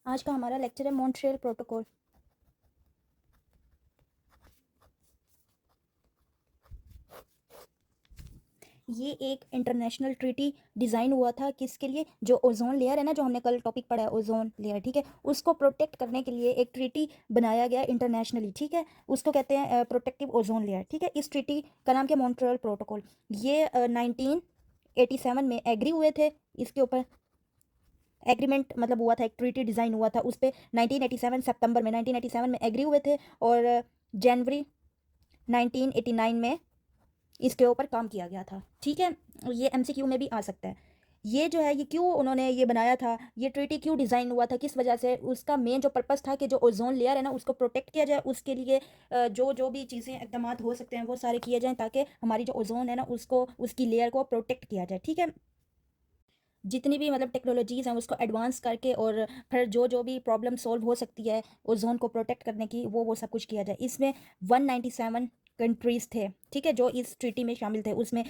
आज का हमारा लेक्चर है मॉन्ट्रियल प्रोटोकॉल। ये एक इंटरनेशनल ट्रीटी डिज़ाइन हुआ था किसके लिए, जो ओजोन लेयर है ना, जो हमने कल टॉपिक पढ़ा है ओजोन लेयर, ठीक है, उसको प्रोटेक्ट करने के लिए एक ट्रीटी बनाया गया इंटरनेशनली, ठीक है। उसको कहते हैं प्रोटेक्टिव ओजोन लेयर, ठीक है। इस ट्रीटी का नाम क्या, मॉन्ट्रियल प्रोटोकॉल। ये 1987 में एग्री हुए थे इसके ऊपर। एग्रीमेंट मतलब हुआ था, एक ट्रीटी डिज़ाइन हुआ था उस पर 1987 सितंबर में 1987 में एग्री हुए थे, और जनवरी 1989 में इसके ऊपर काम किया गया था, ठीक है। ये एमसीक्यू में भी आ सकता है। ये जो है, ये क्यों उन्होंने ये बनाया था, ये ट्रीटी क्यों डिज़ाइन हुआ था, किस वजह से, उसका मेन जो पर्पस था कि जो ओजोन लेयर है ना उसको प्रोटेक्ट किया जाए। उसके लिए जो जो भी चीज़ें इकदाम हो सकते हैं वो सारे किए जाएं, ताकि हमारी जो ओजोन है ना उसको, उसकी लेयर को प्रोटेक्ट किया जाए, ठीक है। जितनी भी मतलब टेक्नोलॉजीज़ हैं उसको एडवांस करके, और फिर जो जो भी प्रॉब्लम सॉल्व हो सकती है ओजोन को प्रोटेक्ट करने की, वो सब कुछ किया जाए। इसमें 197 कंट्रीज़ थे, ठीक है, जो इस ट्रीटी में शामिल थे। उसमें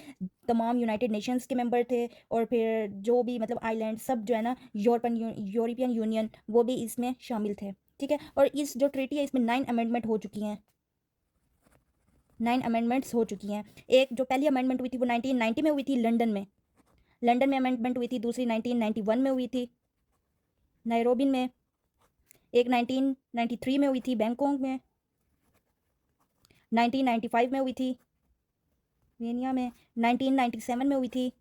तमाम यूनाइटेड नेशंस के मेंबर थे, और फिर जो भी मतलब आइलैंड सब जो है ना, यूरोपियन यूनियन, वो भी इसमें शामिल थे, ठीक है। और इस जो ट्रीटी है इसमें 9 अमेंडमेंट हो चुकी हैं, 9 अमेंडमेंट्स हो चुकी हैं। एक जो पहली अमेंडमेंट हुई थी वो 1990 में हुई थी लंदन में अमेंडमेंट हुई थी। दूसरी 1991 में हुई थी नैरोबी में। एक 1993 में हुई थी बैंकॉक में। 1995 में हुई थी वियना में। 1997 में हुई थी।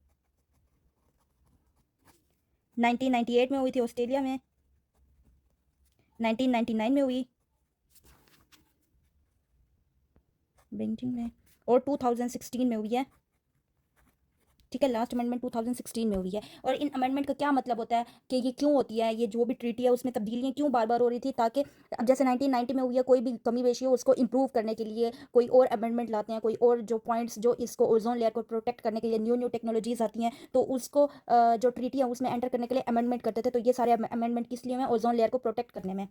1998 में हुई थी ऑस्ट्रेलिया में। 1999 में हुई बेजिंग में। और 2016 में हुई है, ठीक है। लास्ट अमेंडमेंट 2016 में हुई है। और इन अमेंडमेंट का क्या मतलब होता है कि ये क्यों होती है, ये जो भी ट्रीटी है उसमें तब्दीलियाँ क्यों बार बार हो रही थी, ताकि अब जैसे 1990 में हुई है, कोई भी कमी बेशी हो उसको इम्प्रूव करने के लिए कोई और अमेंडमेंट लाते हैं, कोई और जो पॉइंट्स जो इसको ओजोन लेयर को प्रोटेक्ट करने के लिए न्यू न्यू टेक्नोलॉजीज आती हैं, तो उसको जो ट्रीटी है उसमें एंटर करने के लिए अमेंडमेंट करते थे। तो ये सारे अमेंडमेंट किस लिए हैं, ओजोन लेयर को प्रोटेक्ट करने में।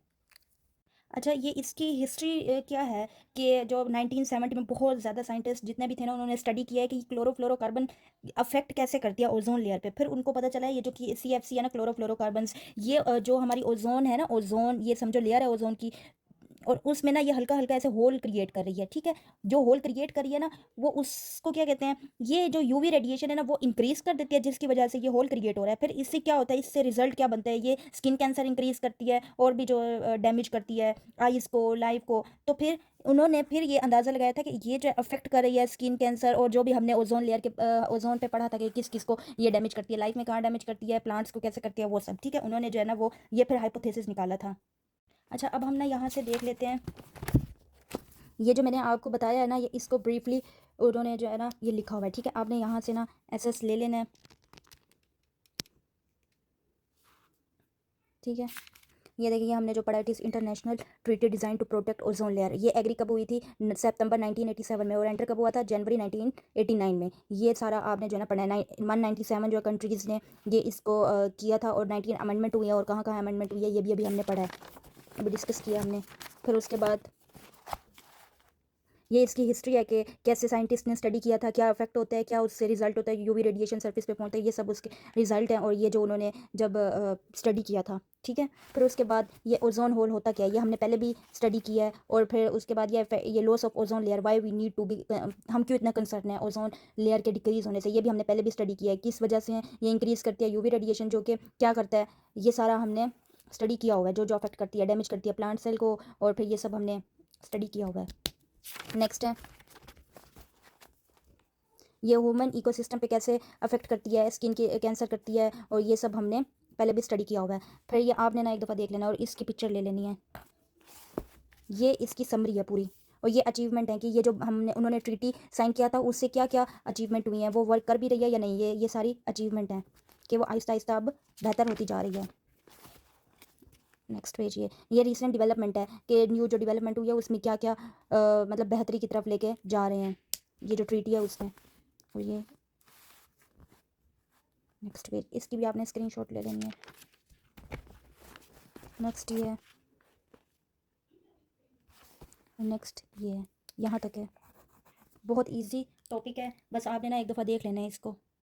अच्छा, ये इसकी हिस्ट्री क्या है कि जो 1970 में बहुत ज़्यादा साइंटिस्ट जितने भी थे ना, उन्होंने स्टडी किया है कि क्लोरोफ्लोरोकार्बन अफेक्ट कैसे करती है ओजोन लेयर पे। फिर उनको पता चला है ये जो कि CFC है ना, क्लोरोफ्लोरोकार्बन्स, ये जो हमारी ओजोन है ना, ओजोन ये समझो लेयर है ओजोन की, और उसमें ना ये हल्का हल्का ऐसे होल क्रिएट कर रही है, ठीक है। जो होल क्रिएट कर रही है ना, वो उसको क्या कहते हैं, ये जो यूवी रेडिएशन है ना वो इंक्रीज कर देती है, जिसकी वजह से ये होल क्रिएट हो रहा है। फिर इससे क्या होता है, इससे रिजल्ट क्या बनता है, ये स्किन कैंसर इंक्रीज करती है, और भी जो डैमेज करती है आइज़ को, लाइफ को। तो फिर उन्होंने फिर ये अंदाज़ा लगाया था कि ये जो अफेक्ट कर रही है स्किन कैंसर, और जो भी हमने ओजोन लेयर के ओजोन पे पढ़ा था कि किस किस को ये डैमेज करती है, लाइफ में कहाँ डैमेज करती है, प्लांट्स को कैसे करती है, वो सब, ठीक है। उन्होंने जो है ना वो ये फिर हाइपोथेसिस निकाला था। अच्छा, अब हम ना यहाँ से देख लेते हैं, ये जो मैंने आपको बताया है ना, ये इसको ब्रीफली उन्होंने जो है ना ये लिखा हुआ है, ठीक है। आपने यहाँ से ना एसएस ले लेना है, ठीक है। ये देखिए, हमने जो पढ़ा थी international treaty design to protect ozone layer, ये एग्री कब हुई थी, सितंबर 1987 में, और एंटर कब हुआ था, जनवरी 1989 में। ये सारा आपने जो है ना पढ़ा है। 197 जो कंट्रीज़ ने ये इसको किया था, और 19 अमेंडमेंट हुई है, और कहाँ कहाँ अमेंडमेंट हुई है ये भी अभी हमने पढ़ा है, अभी डिस्कस किया हमने। फिर उसके बाद ये इसकी हिस्ट्री है कि कैसे साइंटिस्ट ने स्टडी किया था, क्या इफेक्ट होता है, क्या उससे रिजल्ट होता है, यूवी रेडिएशन सरफेस पे पहुंचता है, ये सब उसके रिजल्ट हैं, और ये जो उन्होंने जब स्टडी किया था, ठीक है। फिर उसके बाद ये ओजोन होल होता क्या है, ये हमने पहले भी स्टडी किया है। और फिर उसके बाद ये loss of ozone layer, why we need to be, हम क्यों इतना कंसर्न है ओजोन लेयर के डिक्रीज होने से, ये भी हमने पहले भी स्टडी किया है। किस वजह से ये इंक्रीज करती है यूवी रेडिएशन, जो कि क्या करता है, ये सारा हमने स्टडी किया हुआ है, जो जो अफेक्ट करती है, डैमेज करती है प्लांट सेल को, और फिर ये सब हमने स्टडी किया हुआ है। नेक्स्ट है, ये ह्यूमन इकोसिस्टम पे कैसे अफेक्ट करती है, स्किन के कैंसर करती है, और ये सब हमने पहले भी स्टडी किया हुआ है। फिर ये आपने ना एक दफ़ा देख लेना, और इसकी पिक्चर ले लेनी है। ये इसकी समरी है पूरी, और ये अचीवमेंट है कि ये जो हमने उन्होंने ट्रीटी साइन किया था उससे क्या क्या अचीवमेंट हुई हैं, वो वर्क कर भी रही है या नहीं, ये सारी अचीवमेंट हैं कि वो आहिस्ता आहिस्ता अब बेहतर होती जा रही है। नेक्स्ट पेज, ये रिसेंट डेवलपमेंट है कि न्यू जो डेवलपमेंट हुई है उसमें क्या क्या मतलब बेहतरी की तरफ लेके जा रहे हैं ये जो ट्रीटी है उसमें। और ये नेक्स्ट पेज, इसकी भी आपने स्क्रीनशॉट ले लेनी है। नेक्स्ट ये है, नेक्स्ट ये है, यहाँ तक है। बहुत इजी टॉपिक है, बस आपने ना एक दफ़ा देख लेना है इसको।